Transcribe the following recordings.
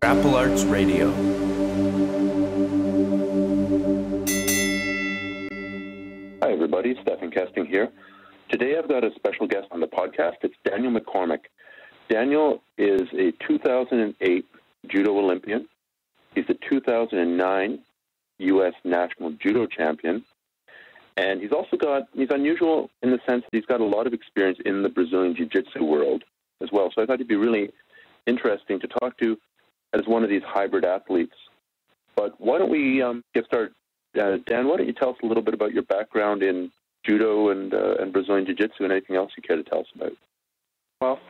Grapple Arts Radio. Hi everybody, Stephan Kesting here. Today I've got a special guest on the podcast. It's Daniel McCormick. Daniel is a 2008 Judo Olympian. He's a 2009 U.S. National Judo Champion. And he's unusual in the sense that he's got a lot of experience in the Brazilian Jiu-Jitsu world as well. So I thought he'd be really interesting to talk to as one of these hybrid athletes. But why don't we get started? Dan, why don't you tell us a little bit about your background in Judo and Brazilian Jiu-Jitsu and anything else you care to tell us about? Well,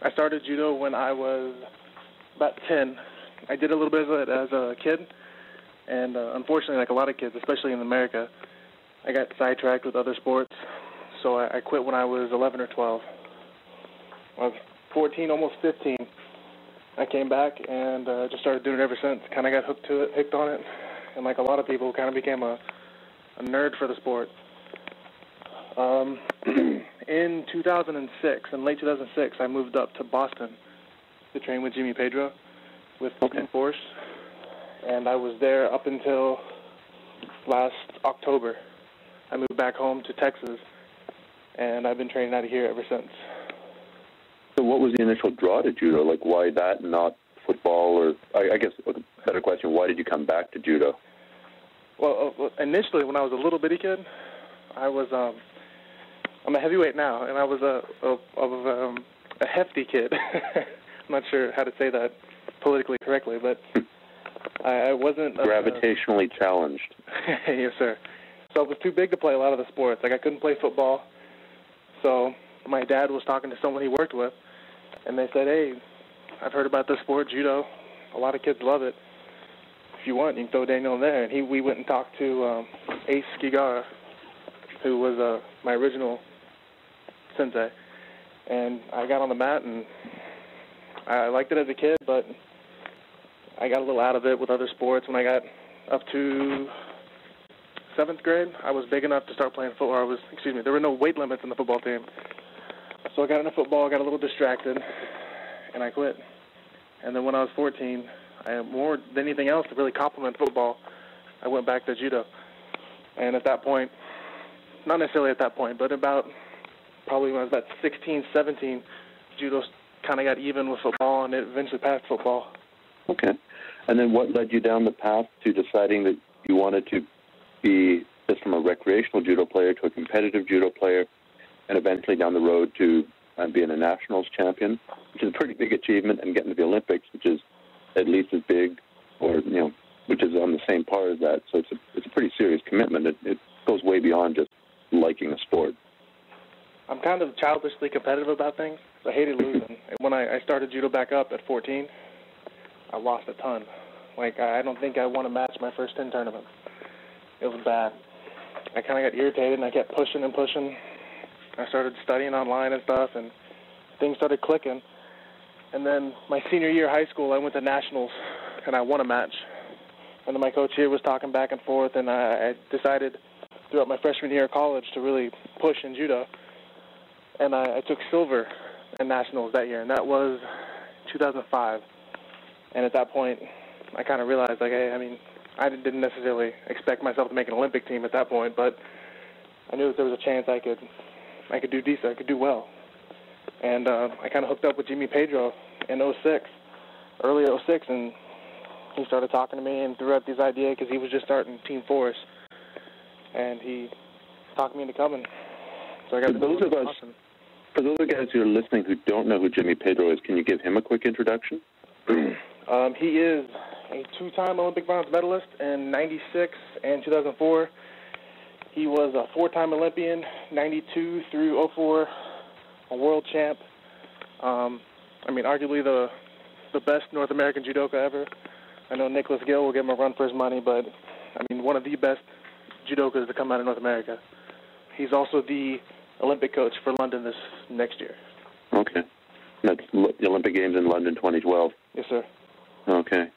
I started Judo when I was about 10. I did a little bit of it as a kid, and unfortunately, like a lot of kids, especially in America, I got sidetracked with other sports, so I quit when I was 11 or 12. I was 14, almost 15. I came back and just started doing it ever since. Kind of got hooked on it, and like a lot of people, kind of became a nerd for the sport. In 2006, in late 2006, I moved up to Boston to train with Jimmy Pedro with Team Force, and I was there up until last October. I moved back home to Texas, and I've been training out of here ever since. So what was the initial draw to Judo? Like, why that and not football? Or I guess a better question, why did you come back to Judo? Well, initially, when I was a little bitty kid, I'm a heavyweight now, and I was a hefty kid. I'm not sure how to say that politically correctly, but I wasn't... Gravitationally challenged. Yes, sir. So I was too big to play a lot of the sports. Like, I couldn't play football. So my dad was talking to someone he worked with, and they said, hey, I've heard about this sport, Judo. A lot of kids love it. If you want, you can throw Daniel in there. And we went and talked to Ace Skigara, who was my original sensei. And I got on the mat, and I liked it as a kid, but I got a little out of it with other sports. When I got up to 7th grade, I was big enough to start playing football. There were no weight limits in the football team. So I got into football, got a little distracted, and I quit. And then when I was 14, more than anything else to really complement football, I went back to Judo. And at that point, not necessarily at that point, but probably when I was about 16, 17, Judo kind of got even with football, and it eventually passed football. Okay. And then what led you down the path to deciding that you wanted to be just from a recreational Judo player to a competitive Judo player, and eventually down the road to being a nationals champion, which is a pretty big achievement, and getting to the Olympics, which is at least as big, or which is on the same par as that. So it's a pretty serious commitment. It goes way beyond just liking a sport. I'm kind of childishly competitive about things. I hated losing. When I started Judo back up at 14, I lost a ton. Like, I don't think I won a match my first 10 tournaments. It was bad. I kind of got irritated, and I kept pushing and pushing. I started studying online and stuff, and things started clicking. And then my senior year of high school, I went to nationals, and I won a match. And then my coach here was talking back and forth, and I decided throughout my freshman year of college to really push in Judo. And I took silver in nationals that year, and that was 2005. And at that point, I kind of realized, like, hey, I didn't necessarily expect myself to make an Olympic team at that point, but I knew that there was a chance I could do decent, I could do well. And I kind of hooked up with Jimmy Pedro in early 06, and he started talking to me and threw out this idea because he was just starting Team Force, and he talked me into coming. So I got For those of guys who are listening who don't know who Jimmy Pedro is, can you give him a quick introduction? He is a 2-time Olympic bronze medalist in 96 and 2004. He was a 4-time Olympian, 92 through 04, a world champ. Arguably the best North American judoka ever. I know Nicholas Gill will give him a run for his money, but one of the best judokas to come out of North America. He's also the Olympic coach for London this next year. Okay. That's the Olympic Games in London 2012. Yes, sir. Okay.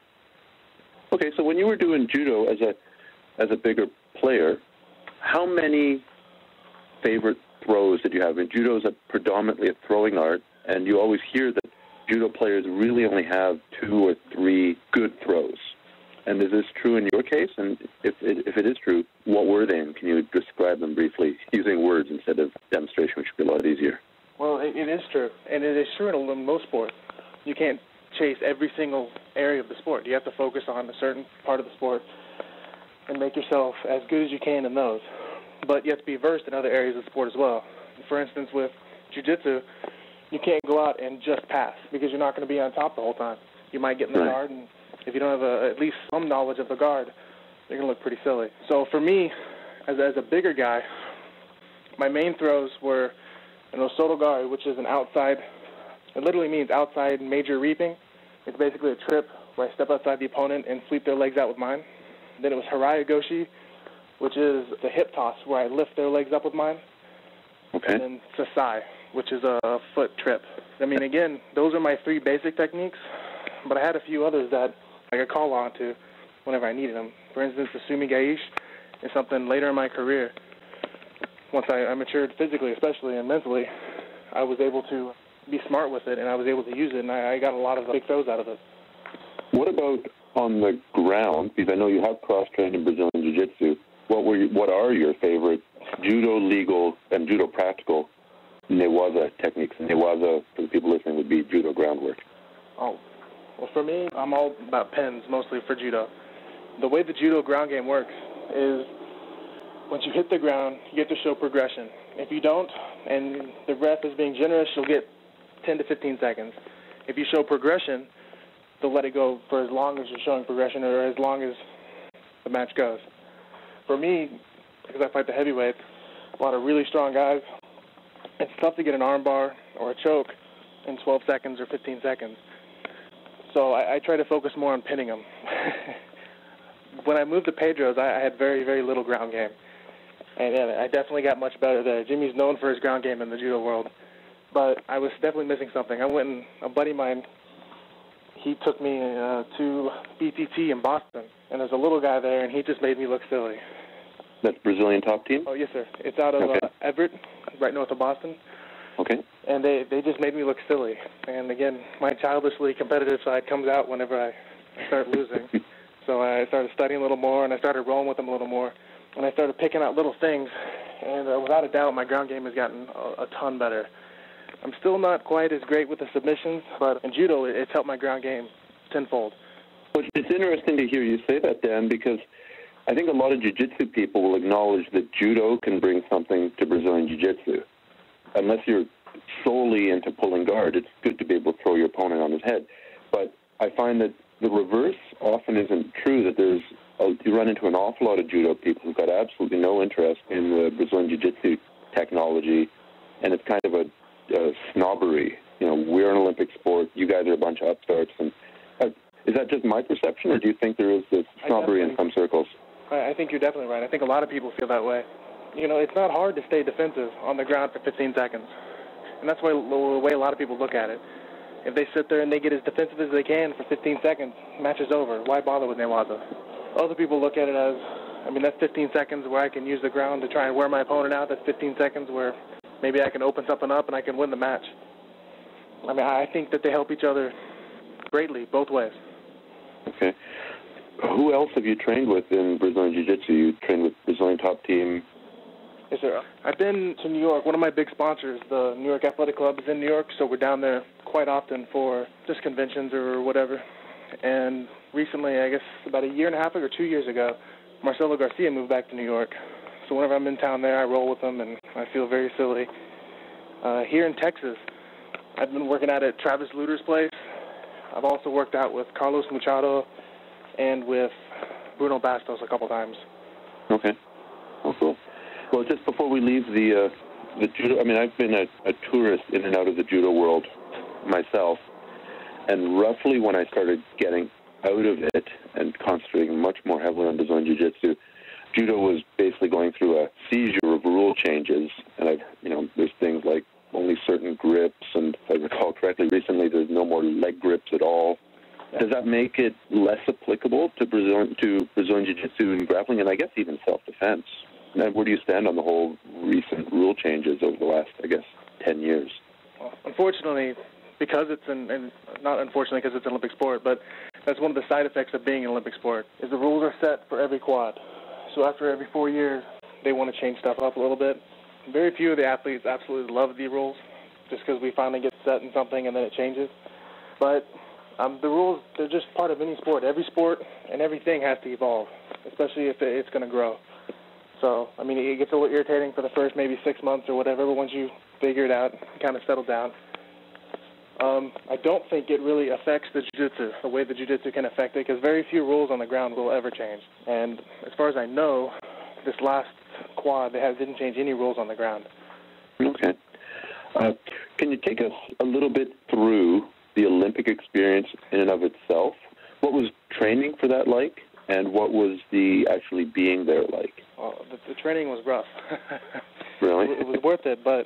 Okay, so when you were doing Judo as a bigger player, how many favorite throws did you have? Judo is predominantly a throwing art, and you always hear that judo players really only have 2 or 3 good throws. And is this true in your case? And if it is true, what were they? And can you describe them briefly using words instead of demonstration, which would be a lot easier? Well, it is true. And it is true in most sports. You can't chase every single area of the sport. You have to focus on a certain part of the sport and make yourself as good as you can in those. But you have to be versed in other areas of the sport as well. For instance, with jiu-jitsu, you can't go out and just pass because you're not going to be on top the whole time. You might get in the guard, and if you don't have at least some knowledge of the guard, you're going to look pretty silly. So for me, as a bigger guy, my main throws were an osoto guard, which is an outside, it literally means outside major reaping. It's basically a trip where I step outside the opponent and sweep their legs out with mine. Then it was harai goshi, which is the hip toss where I lift their legs up with mine. Okay. And then sasai, which is a foot trip. I mean, again, those are my 3 basic techniques, but I had a few others that I could call on to whenever I needed them. For instance, the sumi gaish is something later in my career. Once I matured physically, especially, and mentally, I was able to be smart with it, and I was able to use it, and I got a lot of big throws out of it. What about on the ground? Because I know you have cross-trained in Brazilian Jiu-Jitsu. What are your favorite judo legal and judo practical newaza techniques? Newaza, for the people listening, would be judo groundwork. Oh, well, for me, I'm all about pins, mostly for judo. The way the judo ground game works is once you hit the ground, you get to show progression. If you don't, and the ref is being generous, you'll get 10 to 15 seconds. If you show progression, they'll let it go for as long as you're showing progression or as long as the match goes. For me, because I fight the heavyweights, a lot of really strong guys, it's tough to get an arm bar or a choke in 12 seconds or 15 seconds. So I try to focus more on pinning them. When I moved to Pedro's, I had very, very little ground game. And I definitely got much better there. Jimmy's known for his ground game in the judo world. But I was definitely missing something. I went and a buddy of mine, he took me to BTT in Boston. And there's a little guy there, and he just made me look silly. That's Brazilian top team? Oh, yes, sir. It's out of Everett, right north of Boston. Okay. And they just made me look silly. And, again, my childishly competitive side comes out whenever I start losing. So I started studying a little more, and I started rolling with them a little more. And I started picking out little things. And without a doubt, my ground game has gotten a ton better. I'm still not quite as great with the submissions, but in judo, it's helped my ground game tenfold. Well, it's interesting to hear you say that, Dan, because I think a lot of jiu-jitsu people will acknowledge that judo can bring something to Brazilian jiu-jitsu. Unless you're solely into pulling guard, it's good to be able to throw your opponent on his head. But I find that the reverse often isn't true, that you run into an awful lot of judo people who've got absolutely no interest in the Brazilian jiu-jitsu technology, and it's kind of a snobbery. You know, we're an Olympic sport, you guys are a bunch of upstarts. And is that just my perception, or do you think there is this snobbery in some circles? I think you're definitely right. I think a lot of people feel that way. You know, it's not hard to stay defensive on the ground for 15 seconds. And that's the way a lot of people look at it. If they sit there and they get as defensive as they can for 15 seconds, match is over. Why bother with newaza? Other people look at it as, I mean, that's 15 seconds where I can use the ground to try and wear my opponent out. That's 15 seconds where maybe I can open something up and I can win the match. I mean, I think that they help each other greatly, both ways. Okay. Who else have you trained with in Brazilian Jiu-Jitsu? You trained with Brazilian top team? Yes, sir. I've been to New York. One of my big sponsors, the New York Athletic Club, is in New York, so we're down there quite often for just conventions or whatever. And recently, I guess about a year and a half or 2 years ago, Marcelo Garcia moved back to New York. So whenever I'm in town there, I roll with them, and I feel very silly. Here in Texas, I've been working out at Travis Luter's place. I've also worked out with Carlos Machado and with Bruno Bastos a couple times. Okay. Oh, cool. Well, just before we leave the judo, I mean, I've been a tourist in and out of the judo world myself, and roughly when I started getting out of it and concentrating much more heavily on Brazilian Jiu-Jitsu, judo was basically going through a seizure of rule changes, and there's things like only certain grips, and if I recall correctly, recently there's no more leg grips at all. Does that make it less applicable to Brazilian Jiu-Jitsu and grappling, and I guess even self-defense? And where do you stand on the whole recent rule changes over the last, 10 years? Well, unfortunately, because it's and not unfortunately because it's an Olympic sport, but that's one of the side effects of being an Olympic sport, is the rules are set for every quad. So after every 4 years, they want to change stuff up a little bit. Very few of the athletes absolutely love the rules, just because we finally get set in something and then it changes. But the rules, they're just part of any sport. Every sport and everything has to evolve, especially if it's going to grow. So, I mean, it gets a little irritating for the first maybe 6 months or whatever, but once you figure it out, you kind of settle down. I don't think it really affects the jiu-jitsu, the way the jiu-jitsu can affect it, because very few rules on the ground will ever change. And as far as I know, this last quad, they didn't change any rules on the ground. Okay. Can you take us a little bit through the Olympic experience in and of itself? What was training for that like, and what was the actually being there like? Well, the training was rough. Really? It was worth it, but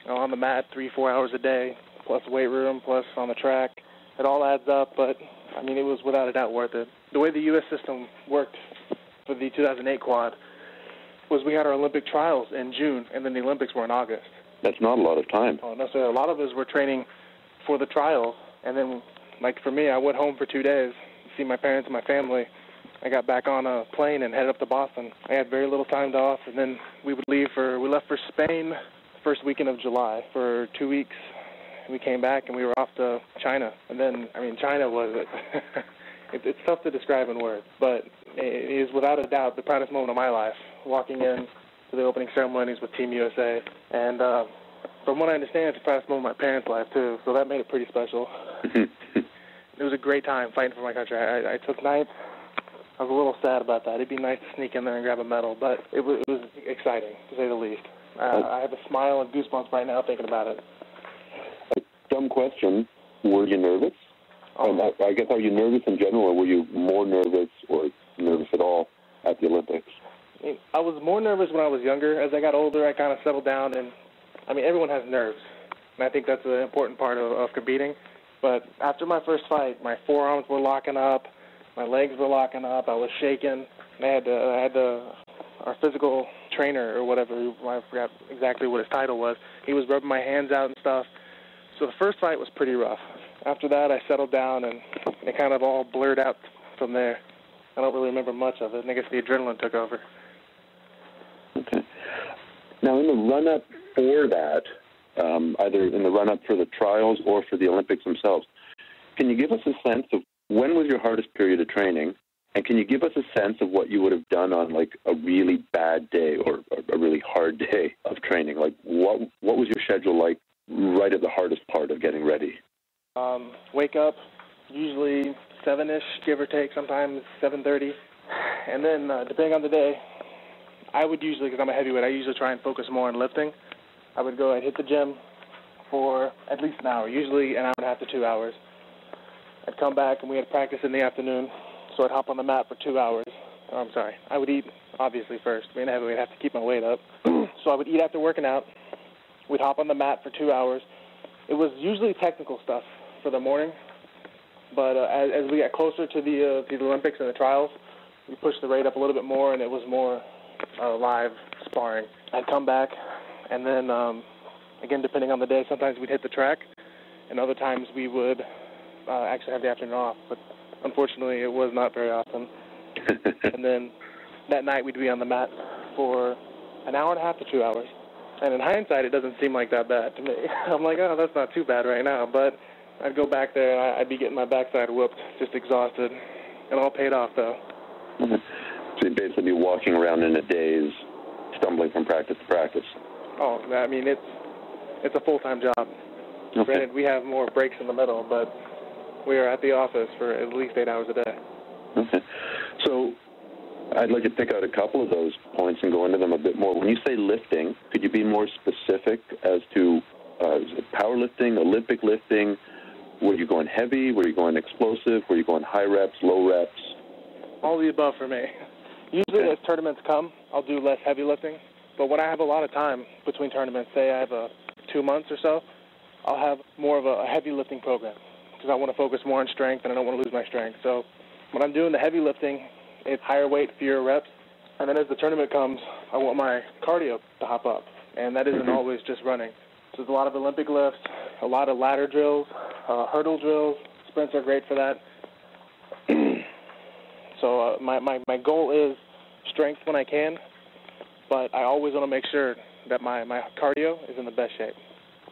on the mat 3-4 hours a day, plus weight room, plus on the track, it all adds up, but, I mean, it was without a doubt worth it. The way the U.S. system worked for the 2008 quad was we had our Olympic trials in June, and then the Olympics were in August. That's not a lot of time. Oh, no, sir. A lot of us were training for the trials, and then, like for me, I went home for 2 days to see my parents and my family. I got back on a plane and headed up to Boston. I had very little time off, and then we left for Spain first weekend of July for 2 weeks. We came back, and we were off to China. And then, I mean, China was it's tough to describe in words, but it is without a doubt the proudest moment of my life, walking in to the opening ceremonies with Team USA. And from what I understand, it's the proudest moment of my parents' life, too, so that made it pretty special. It was a great time fighting for my country. I took ninth. I was a little sad about that. It'd be nice to sneak in there and grab a medal, but it was exciting, to say the least. I have a smile and goosebumps right now thinking about it. Dumb question. Were you nervous? I guess, are you nervous in general, or were you more nervous or nervous at all at the Olympics? I was more nervous when I was younger. As I got older, I kind of settled down, and, I mean, everyone has nerves, and I think that's an important part of competing. But after my first fight, my forearms were locking up, my legs were locking up, I was shaking. I had our physical trainer or whatever, I forgot exactly what his title was, he was rubbing my hands out and stuff. So the first fight was pretty rough. After that, I settled down, and it kind of all blurred out from there. I don't really remember much of it, and I guess the adrenaline took over. Okay. Now, in the run-up for that, either in the run-up for the trials or for the Olympics themselves, can you give us a sense of when was your hardest period of training, and can you give us a sense of what you would have done on, like, a really bad day or a really hard day of training? Like, what was your schedule like right at the hardest part of getting ready? Wake up, usually 7-ish, give or take, sometimes 7:30. And then, depending on the day, I would usually, because I'm a heavyweight, I usually try and focus more on lifting. I'd hit the gym for at least an hour, usually an hour and a half to 2 hours. I'd come back, and we had practice in the afternoon, so I'd hop on the mat for 2 hours. I would eat, obviously, first. Being a heavyweight, I have to keep my weight up. So I would eat after working out. We'd hop on the mat for 2 hours. It was usually technical stuff for the morning, but as we got closer to the Olympics and the trials, we pushed the rate up a little bit more, and it was more live sparring. I'd come back, and then, again, depending on the day, sometimes we'd hit the track, and other times we would actually have the afternoon off, but unfortunately it was not very often. And then that night we'd be on the mat for an hour and a half to 2 hours. And in hindsight, it doesn't seem like that bad to me. I'm like, oh, that's not too bad right now. But I'd go back there, and I'd be getting my backside whooped, just exhausted. It all paid off, though. Mm-hmm. So you'd basically be walking around in a daze, stumbling from practice to practice. Oh, I mean, it's a full-time job. Okay. Granted, we have more breaks in the middle, but we are at the office for at least 8 hours a day. Okay. So I'd like to pick out a couple of those points and go into them a bit more. When you say lifting, could you be more specific as to is it powerlifting, Olympic lifting? Were you going heavy? Were you going explosive? Were you going high reps, low reps? All the above for me. Usually as tournaments come, I'll do less heavy lifting. But when I have a lot of time between tournaments, say I have 2 months or so, I'll have more of a heavy lifting program because I want to focus more on strength and I don't want to lose my strength. So when I'm doing the heavy lifting, it's higher weight, fewer reps. And then as the tournament comes, I want my cardio to hop up. And that isn't always just running. So there's a lot of Olympic lifts, a lot of ladder drills, hurdle drills. Sprints are great for that. So my goal is strength when I can, but I always want to make sure that my cardio is in the best shape.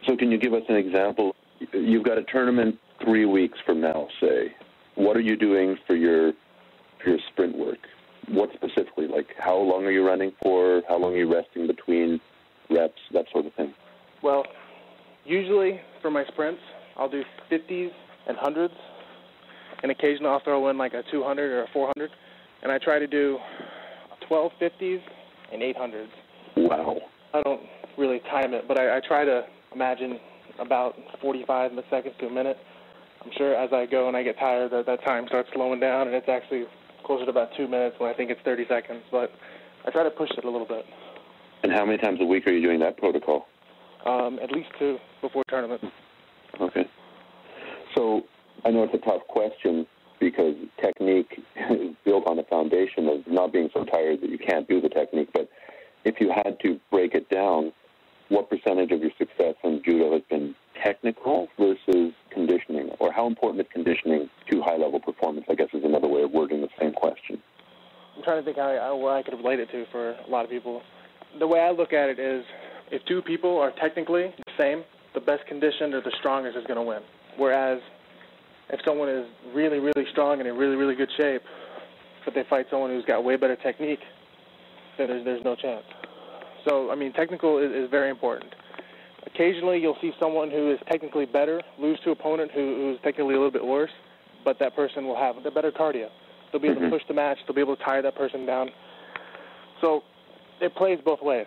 So can you give us an example? You've got a tournament 3 weeks from now, say. What are you doing for your sprint work? What specifically? Like, how long are you running for? How long are you resting between reps? That sort of thing. Well, usually for my sprints, I'll do 50s and 100s, and occasionally I'll throw in like a 200 or a 400, and I try to do 12 50s and 800s. Wow. I don't really time it, but I try to imagine about 45 seconds to a minute. I'm sure as I go and I get tired that time starts slowing down, and it's actually closer to about 2 minutes when I think it's 30 seconds, but I try to push it a little bit. And how many times a week are you doing that protocol? At least 2 before tournament. Okay. So I know it's a tough question because technique is built on a foundation of not being so tired that you can't do the technique, but if you had to break it down, what percentage of your success in judo has been technical versus conditioning? Or how important is conditioning to high-level performance, I guess is another way of wording the same question. I'm trying to think what I could relate it to for a lot of people. The way I look at it is if 2 people are technically the same, the best conditioned or the strongest is going to win. Whereas if someone is really, really strong and in really, really good shape, but they fight someone who's got way better technique, then there's no chance. So, I mean, technical is very important. Occasionally you'll see someone who is technically better lose to an opponent who's technically a little bit worse, but that person will have the better cardio. They'll be able to push the match. They'll be able to tire that person down. So it plays both ways.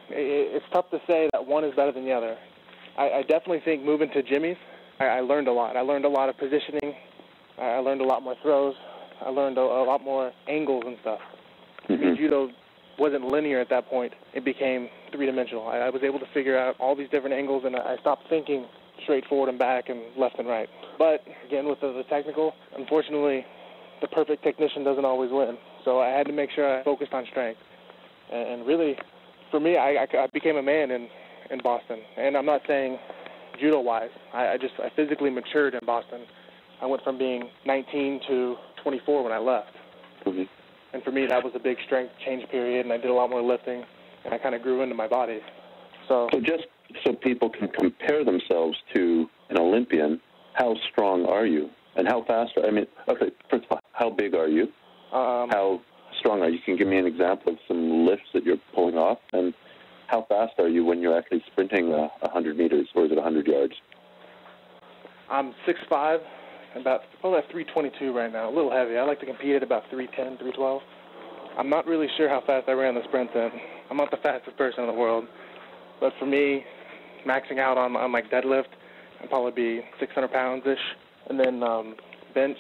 It's tough to say that one is better than the other. I definitely think moving to jimmies, I learned a lot. I learned a lot of positioning. I learned a lot more throws. I learned a lot more angles and stuff. I mean, judo wasn't linear at that point. It became three-dimensional. I was able to figure out all these different angles, and I stopped thinking straight forward and back and left and right. But, again, with the technical, unfortunately, the perfect technician doesn't always win. So I had to make sure I focused on strength. And really, for me, I became a man in Boston. And I'm not saying judo-wise. I physically matured in Boston. I went from being 19 to 24 when I left. And for me, that was a big strength change period, and I did a lot more lifting, and I kind of grew into my body. So just so people can compare themselves to an Olympian, how strong are you? And how fast are you? I mean, okay, first of all, how big are you? How strong are you? Can you give me an example of some lifts that you're pulling off? And how fast are you when you're actually sprinting 100 meters, or is it 100 yards? I'm 6'5", probably at 322 right now, a little heavy. I like to compete at about 310, 312. I'm not really sure how fast I ran the sprint then. I'm not the fastest person in the world. But for me, maxing out on my deadlift, I'd probably be 600 pounds-ish. And then bench,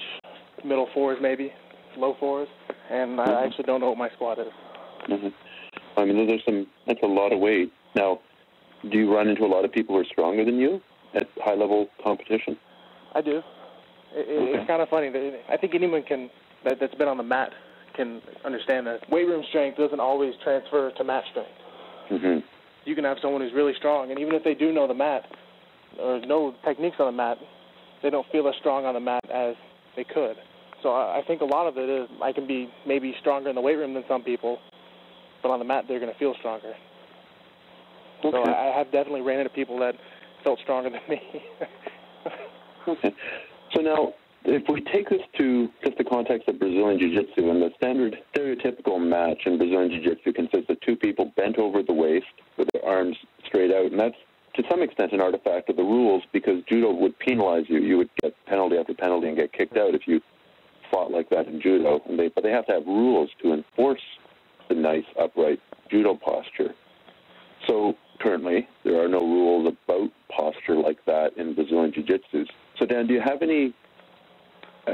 middle fours maybe, low fours. And I actually don't know what my squat is. I mean, that's a lot of weight. Now, do you run into a lot of people who are stronger than you at high-level competition? I do. It's kind of funny. I think anyone that's been on the mat can understand that weight room strength doesn't always transfer to mat strength. You can have someone who's really strong, and even if they do know the mat or know techniques on the mat, they don't feel as strong on the mat as they could. So I think a lot of it is I can be maybe stronger in the weight room than some people, but on the mat they're going to feel stronger. So I have definitely ran into people that felt stronger than me. So now, if we take this to just the context of Brazilian Jiu-Jitsu, and the stereotypical match in Brazilian Jiu-Jitsu consists of 2 people bent over the waist with their arms straight out, and that's to some extent an artifact of the rules because judo would penalize you. You would get penalty after penalty and get kicked out if you fought like that in judo. But they have to have rules to enforce the nice, upright judo posture. So currently, there are no rules about posture like that in Brazilian Jiu-Jitsu. So, Dan, do you have any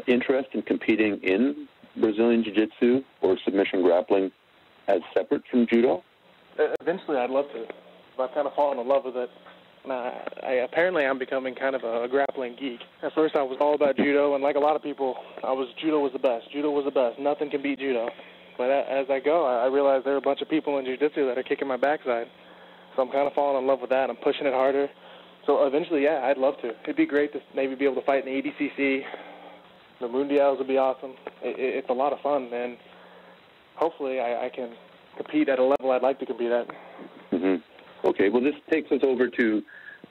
interest in competing in Brazilian Jiu-Jitsu or submission grappling as separate from judo? Eventually, I'd love to. I've kind of fallen in love with it. Apparently, I'm becoming kind of a grappling geek. At first, I was all about judo, and like a lot of people, judo was the best. Judo was the best. Nothing can beat judo. But as I go, I realize there are a bunch of people in jiu-jitsu that are kicking my backside. So I'm kind of falling in love with that. I'm pushing it harder. So eventually, yeah, I'd love to. It'd be great to maybe be able to fight in the ADCC. The Mundials would be awesome. It's a lot of fun, and hopefully I can compete at a level I'd like to compete at. Mm-hmm. Okay, well, this takes us over to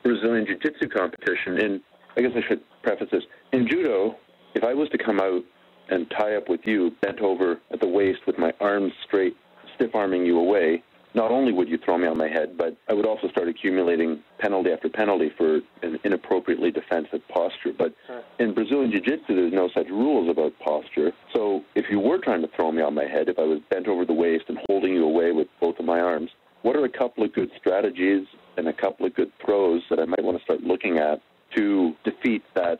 Brazilian Jiu-Jitsu competition, and I guess I should preface this. In Judo, if I was to come out and tie up with you, bent over at the waist with my arms straight, stiff-arming you away, not only would you throw me on my head, but I would also start accumulating penalty after penalty for an inappropriately defensive posture. But in Brazilian Jiu-Jitsu, there's no such rules about posture. So if you were trying to throw me on my head, if I was bent over the waist and holding you away with both of my arms, what are a couple of good strategies and a couple of good throws that I might want to start looking at to defeat that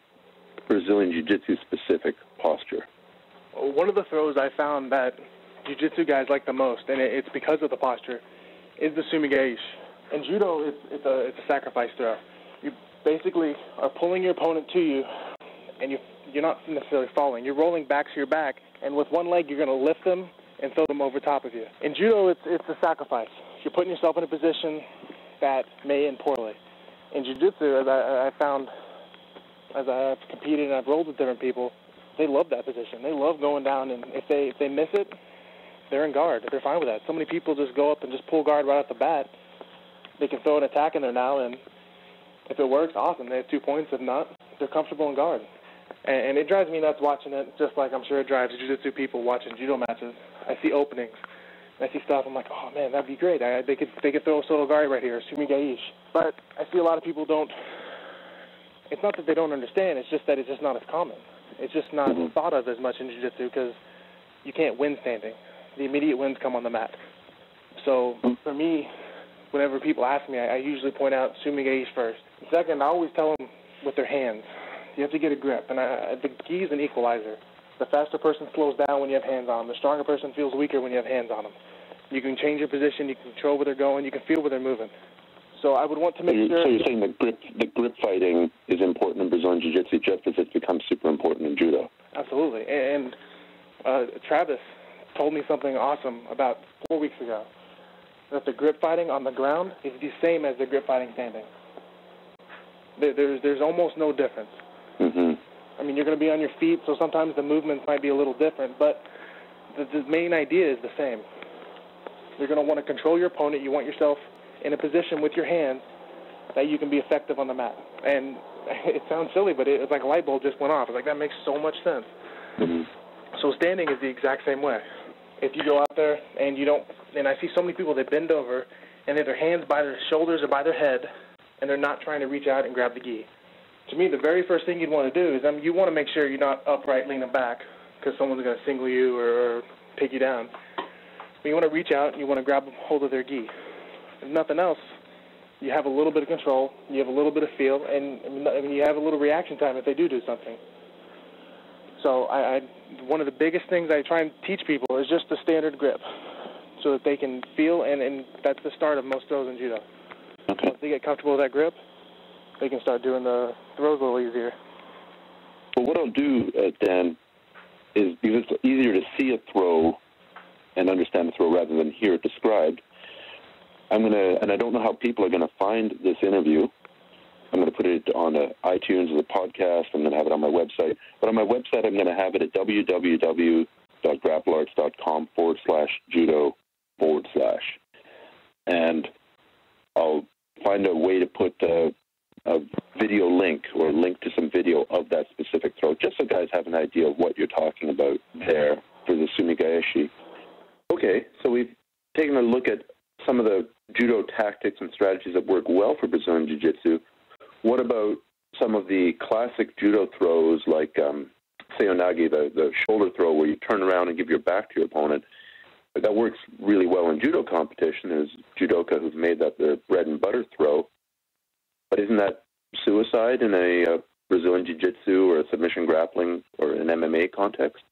Brazilian Jiu-Jitsu specific posture? One of the throws I found that Jiu-Jitsu guys like the most, and it's because of the posture, is the sumigaishi. In Judo, it's a sacrifice throw. You basically are pulling your opponent to you, and you're not necessarily falling. You're rolling back to your back, and with one leg, you're going to lift them and throw them over top of you. In Judo, it's a sacrifice. You're putting yourself in a position that may end poorly. In Jiu-Jitsu, as I found, as I've competed and I've rolled with different people, they love that position. They love going down, and if they miss it, they're in guard. They're fine with that. So many people just go up and just pull guard right off the bat. They can throw an attack in there now, and if it works, awesome. They have 2 points. If not, they're comfortable in guard. And it drives me nuts watching it, just like I'm sure it drives Jiu-Jitsu people watching Judo matches. I see openings. I see stuff. I'm like, oh, man, that'd be great. They could throw a solo guard right here, sumigaishi. But I see a lot of people don't. It's not that they don't understand. It's just that it's just not as common. It's just not thought of as much in Jiu-Jitsu because you can't win standing. The immediate wins come on the mat. So for me, whenever people ask me, I usually point out sumigaishi first. Second, I always tell them with their hands. You have to get a grip, and the gi is an equalizer. The faster person slows down when you have hands on them. The stronger person feels weaker when you have hands on them. You can change your position. You can control where they're going. You can feel where they're moving. So I would want to make sure. So you're saying the grip fighting is important in Brazilian Jiu-Jitsu just as it's become super important in Judo? Absolutely. And Travis told me something awesome about 4 weeks ago, that the grip fighting on the ground is the same as the grip fighting standing. There's almost no difference. Mm-hmm. I mean, you're going to be on your feet, so sometimes the movements might be a little different, but the main idea is the same. You're going to want to control your opponent. You want yourself in a position with your hands that you can be effective on the mat. And it sounds silly, but it's like a light bulb just went off. It's like, that makes so much sense. Mm-hmm. So standing is the exact same way. If you go out there and you don't, and I see so many people that bend over and they have their hands by their shoulders or by their head, and they're not trying to reach out and grab the gi. To me, the very first thing you'd want to do is you want to make sure you're not upright leaning back because someone's going to single you or take you down. But you want to reach out and you want to grab hold of their gi. If nothing else, you have a little bit of control, you have a little bit of feel, and you have a little reaction time if they do something. So one of the biggest things I try and teach people is just the standard grip so that they can feel, and that's the start of most throws in Judo. Okay. Once they get comfortable with that grip, they can start doing the throws a little easier. Well, what I'll do, Dan, is because it's easier to see a throw and understand the throw rather than hear it described, and I don't know how people are going to find this interview. I'm going to put it on iTunes as a podcast. I'm going to have it on my website. But on my website, I'm going to have it at www.grapplearts.com/judo/. And I'll find a way to put a video link or a link to some video of that specific throw, just so guys have an idea of what you're talking about there for the sumigaishi. Okay, so we've taken a look at some of the Judo tactics and strategies that work well for Brazilian Jiu-Jitsu. What about some of the classic Judo throws like seonagi, the shoulder throw where you turn around and give your back to your opponent? That works really well in Judo competition. There's judoka who've made that their bread and butter throw. But isn't that suicide in a Brazilian Jiu-Jitsu or a submission grappling or an MMA context?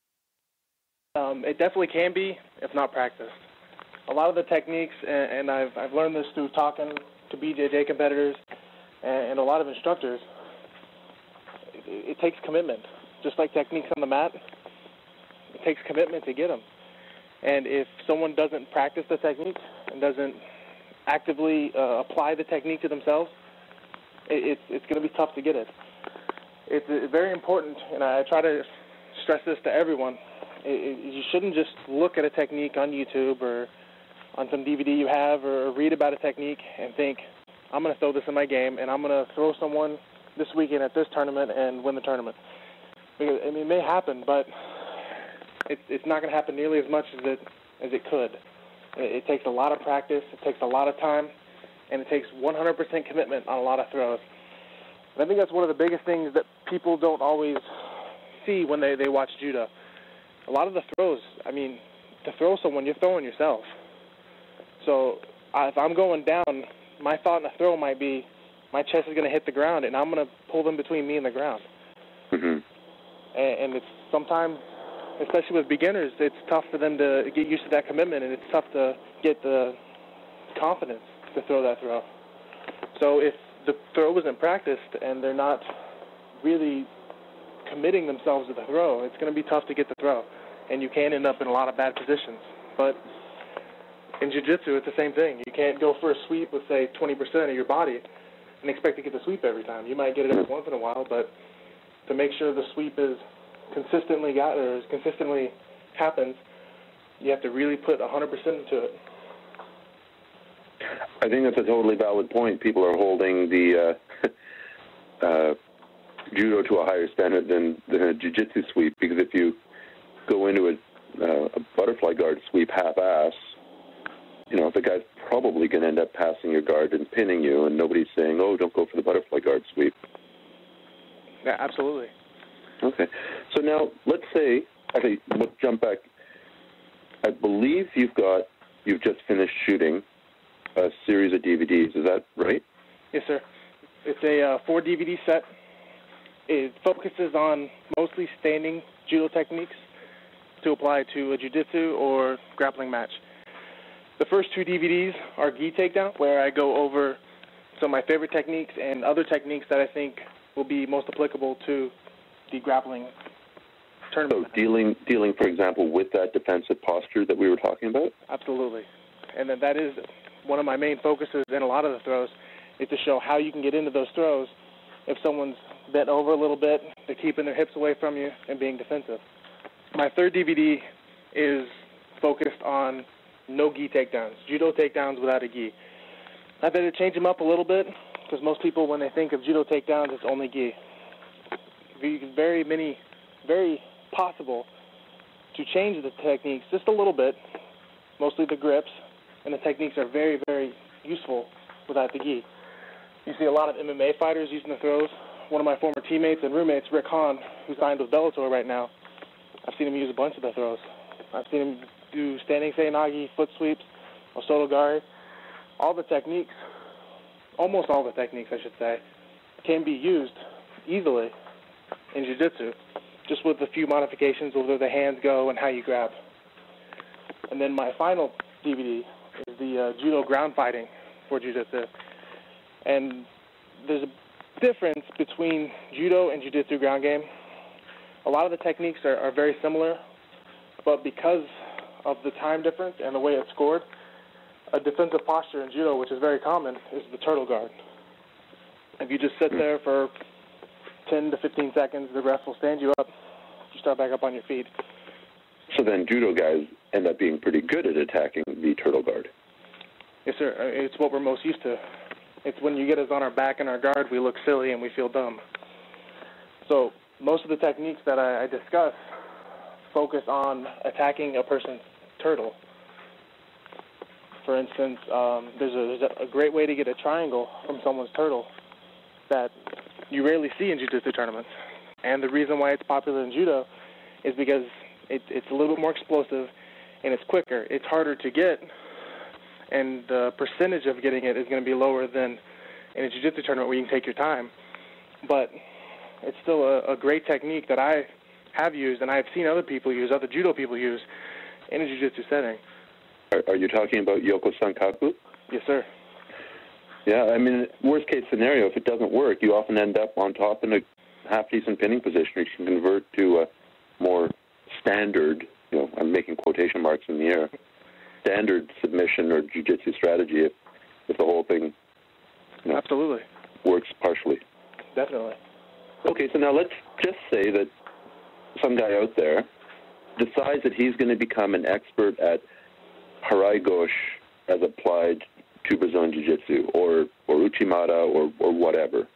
It definitely can be, if not practiced. A lot of the techniques, and I've learned this through talking to BJJ competitors and a lot of instructors, it takes commitment. Just like techniques on the mat, it takes commitment to get them. And if someone doesn't practice the technique and doesn't actively apply the technique to themselves, it's going to be tough to get it. It's very important, and I try to stress this to everyone. You shouldn't just look at a technique on YouTube or on some DVD you have or read about a technique and think, I'm going to throw this in my game and I'm going to throw someone this weekend at this tournament and win the tournament. Because, I mean, it may happen, but it's not going to happen nearly as much as it could. It takes a lot of practice, it takes a lot of time, and it takes 100% commitment on a lot of throws. And I think that's one of the biggest things that people don't always see when they watch judo. A lot of the throws, I mean, to throw someone, you're throwing yourself. So if I'm going down, my thought in a throw might be my chest is going to hit the ground, and I'm going to pull them between me and the ground. Mm-hmm. And it's sometimes, especially with beginners, it's tough for them to get used to that commitment, and it's tough to get the confidence to throw that throw. So if the throw isn't practiced and they're not really committing themselves to the throw, it's going to be tough to get the throw, and you can end up in a lot of bad positions. But in jiu-jitsu, it's the same thing. You can't go for a sweep with, say, 20% of your body and expect to get the sweep every time. You might get it every once in a while, but to make sure the sweep is consistently happens, you have to really put 100% into it. I think that's a totally valid point. People are holding the judo to a higher standard than a jiu-jitsu sweep, because if you go into a butterfly guard sweep half-ass, you know, the guy's probably going to end up passing your guard and pinning you, and nobody's saying, oh, don't go for the butterfly guard sweep. Yeah, absolutely. Okay. So now, let's say, actually, let's jump back. I believe you've just finished shooting a series of DVDs. Is that right? Yes, sir. It's a 4-DVD set. It focuses on mostly standing judo techniques to apply to a jiu-jitsu or grappling match. The first 2 DVDs are gi takedown, where I go over some of my favorite techniques and other techniques that I think will be most applicable to the grappling tournament. So dealing, for example, with that defensive posture that we were talking about? Absolutely. And then that is one of my main focuses in a lot of the throws, is to show how you can get into those throws if someone's bent over a little bit, they're keeping their hips away from you and being defensive. My third DVD is focused on no gi takedowns, judo takedowns without a gi. I've had to change them up a little bit, because most people, when they think of judo takedowns, it's only gi. Very possible to change the techniques just a little bit, mostly the grips, and the techniques are very, very useful without the gi. You see a lot of MMA fighters using the throws. One of my former teammates and roommates, Rick Hahn, who signed with Bellator right now, I've seen him use a bunch of the throws. I've seen him do standing seoi-nage, foot sweeps, osotogari. All the techniques, almost all the techniques, I should say, can be used easily in jiu-jitsu, just with a few modifications of where the hands go and how you grab. And then my final DVD is the judo ground fighting for jiu-jitsu. And there's a difference between judo and jiu-jitsu ground game. A lot of the techniques are very similar, but because of the time difference and the way it's scored, a defensive posture in judo, which is very common, is the turtle guard. If you just sit there for 10 to 15 seconds, the ref will stand you up, you start back up on your feet. So then judo guys end up being pretty good at attacking the turtle guard. Yes, sir. It's what we're most used to. It's when you get us on our back and our guard, we look silly and we feel dumb. So most of the techniques that I discuss focus on attacking a person's turtle. For instance, there's a great way to get a triangle from someone's turtle that you rarely see in jiu-jitsu tournaments. And the reason why it's popular in judo is because it's a little bit more explosive and it's quicker. It's harder to get, and the percentage of getting it is going to be lower than in a jiu-jitsu tournament where you can take your time. But it's still a great technique that I have used, and I've seen other people use, other judo people use, in a jiu-jitsu setting. Are you talking about Yoko Sankaku? Yes, sir. Yeah, I mean, worst case scenario, if it doesn't work, you often end up on top in a half-decent pinning position. You can convert to a more standard, I'm making quotation marks in the air, standard submission or jiu-jitsu strategy if the whole thing... Absolutely. works partially. Definitely. Okay, so now let's just say that some guy out there decides that he's going to become an expert at Harai Gosh as applied to Brazilian Jiu-Jitsu or Uchimata or whatever.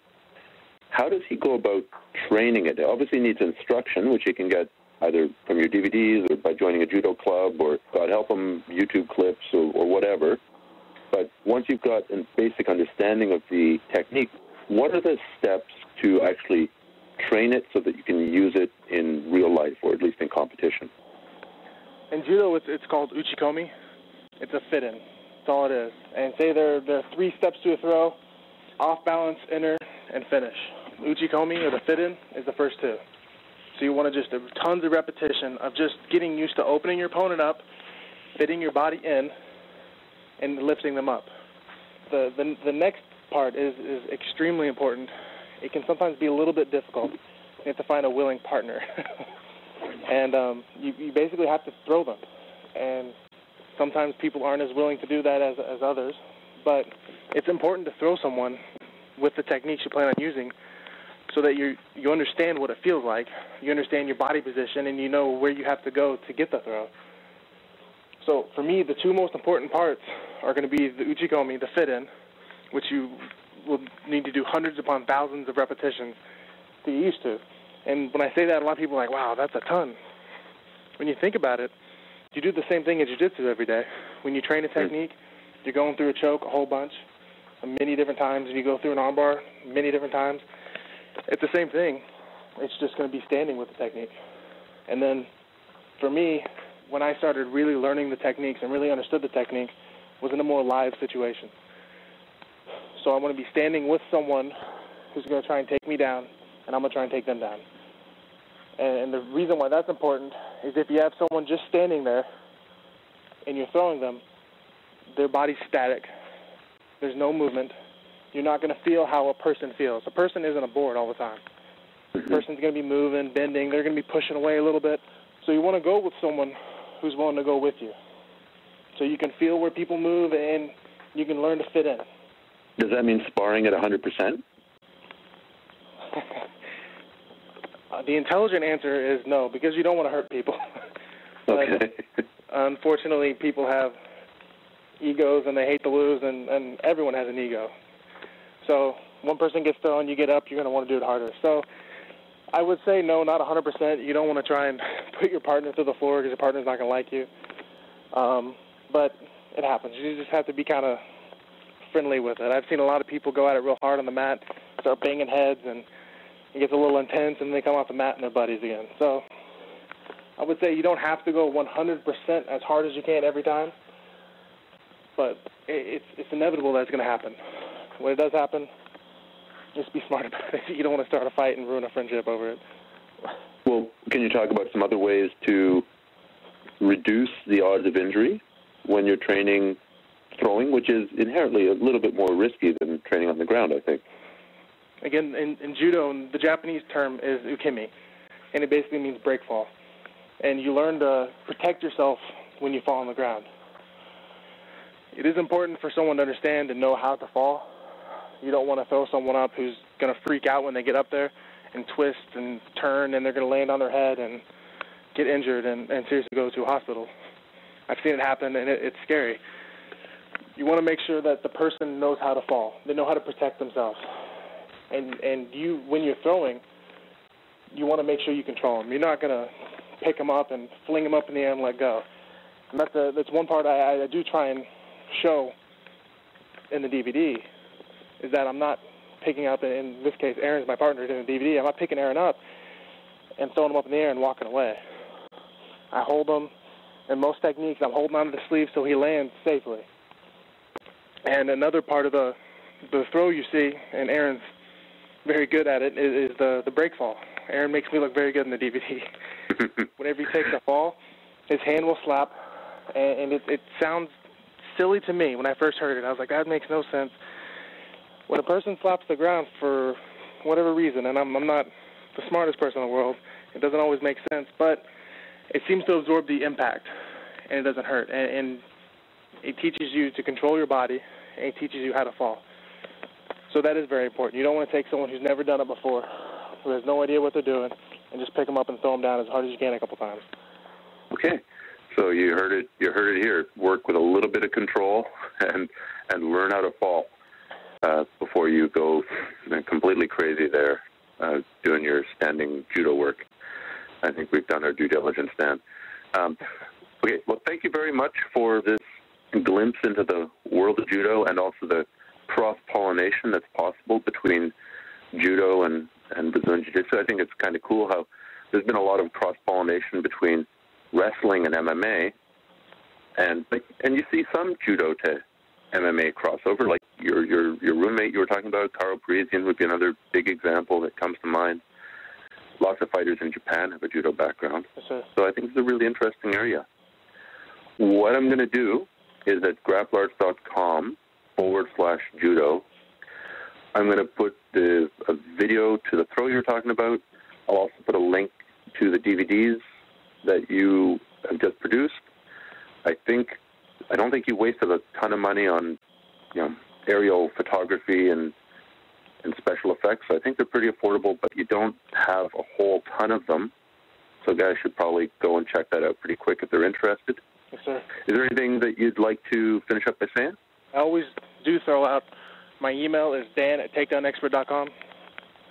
How does he go about training it? It obviously needs instruction, which he can get either from your DVDs or by joining a judo club or, God help him, YouTube clips or whatever. But once you've got a basic understanding of the technique, what are the steps to actually train it so that you can use it in real life or at least in competition? In judo, it's called uchikomi. It's a fit-in. That's all it is. And say there are 3 steps to a throw: off balance, inner, and finish. Uchikomi, or the fit-in, is the first 2. So you want to just tons of repetition of just getting used to opening your opponent up, fitting your body in, and lifting them up. The next part is extremely important. It can sometimes be a little bit difficult. You have to find a willing partner. And you basically have to throw them. And sometimes people aren't as willing to do that as others. But it's important to throw someone with the techniques you plan on using so that you understand what it feels like, you understand your body position, and you know where you have to go to get the throw. So for me, the 2 most important parts are going to be the uchikomi, the fit-in, which you will need to do hundreds upon thousands of repetitions to get used to. And when I say that, a lot of people are like, wow, that's a ton. When you think about it, you do the same thing in jiu-jitsu every day. When you train a technique, you're going through a choke a whole bunch, many different times, and you go through an armbar many different times. It's the same thing. It's just going to be standing with the technique. And then for me, when I started really learning the techniques and really understood the technique, was in a more live situation. So I want to be standing with someone who's going to try and take me down, and I'm going to try and take them down. And the reason why that's important is if you have someone just standing there and you're throwing them, their body's static. There's no movement. You're not going to feel how a person feels. A person isn't a board all the time. The person's going to be moving, bending. They're going to be pushing away a little bit. So you want to go with someone who's willing to go with you. So you can feel where people move and you can learn to fit in. Does that mean sparring at 100%? The intelligent answer is no, because you don't want to hurt people. Okay. Unfortunately, people have egos and they hate to lose, and everyone has an ego. So one person gets thrown, you get up, you're going to want to do it harder. So I would say no, not 100%. You don't want to try and put your partner through the floor because your partner's not going to like you. But it happens. You just have to be kind of friendly with it. I've seen a lot of people go at it real hard on the mat, start banging heads, and it gets a little intense, and they come off the mat and they're buddies again. So I would say you don't have to go 100% as hard as you can every time, but it's inevitable that it's going to happen. When it does happen, just be smart about it. You don't want to start a fight and ruin a friendship over it. Well, can you talk about some other ways to reduce the odds of injury when you're training throwing, which is inherently a little bit more risky than training on the ground, I think? Again, in judo, the Japanese term is ukemi, and it basically means break fall. And you learn to protect yourself when you fall on the ground. It is important for someone to understand and know how to fall. You don't want to throw someone up who's going to freak out when they get up there and twist and turn, and they're going to land on their head and get injured and seriously go to a hospital. I've seen it happen, and it's scary. You want to make sure that the person knows how to fall. They know how to protect themselves. And you, when you're throwing, you want to make sure you control them. You're not going to pick them up and fling them up in the air and let go. And that's one part I do try and show in the DVD, is that I'm not picking up, in this case, Aaron's my partner in the DVD, I'm not picking Aaron up and throwing him up in the air and walking away. I hold him. In most techniques, I'm holding onto the sleeve so he lands safely. And another part of the throw you see, and Aaron's very good at it, is the break fall. Aaron makes me look very good in the DVD. Whenever he takes a fall, his hand will slap, and it sounds silly to me when I first heard it. I was like, that makes no sense. When a person slaps the ground for whatever reason, and I'm not the smartest person in the world, it doesn't always make sense, but it seems to absorb the impact, and it doesn't hurt. And it teaches you to control your body, and it teaches you how to fall. So that is very important. You don't want to take someone who's never done it before, who has no idea what they're doing, and just pick them up and throw them down as hard as you can a couple times. Okay. So you heard it here. Work with a little bit of control and learn how to fall before you go completely crazy there doing your standing judo work. I think we've done our due diligence, Dan. Okay, well, thank you very much for this glimpse into the world of judo and also the cross-pollination that's possible between judo and Brazilian Jiu-Jitsu. I think it's kind of cool how there's been a lot of cross-pollination between wrestling and MMA, and you see some judo to MMA crossover, like your roommate you were talking about, Karo Parisian, would be another big example that comes to mind. Lots of fighters in Japan have a judo background. Yes, sir. So I think it's a really interesting area. What I'm going to do is at grapplearts.com/judo, I'm going to put a video to the throw you're talking about. I'll also put a link to the DVDs that you have just produced. I don't think you wasted a ton of money on, aerial photography and special effects. I think they're pretty affordable, but you don't have a whole ton of them. So guys should probably go and check that out pretty quick if they're interested. Yes, sir. Is there anything that you'd like to finish up by saying? I always do throw out, my email is dan@takedownexpert.com.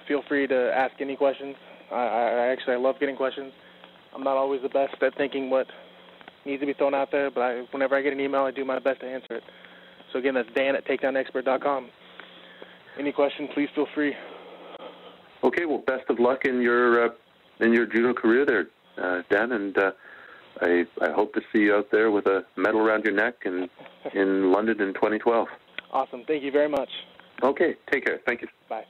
Feel free to ask any questions. I love getting questions. I'm not always the best at thinking what needs to be thrown out there, but whenever I get an email, I do my best to answer it. So again, that's dan@takedownexpert.com. Any questions, please feel free. Okay, well, best of luck in your judo career there, Dan, and I hope to see you out there with a medal around your neck in London in 2012. Awesome. Thank you very much. Okay, take care. Thank you. Bye.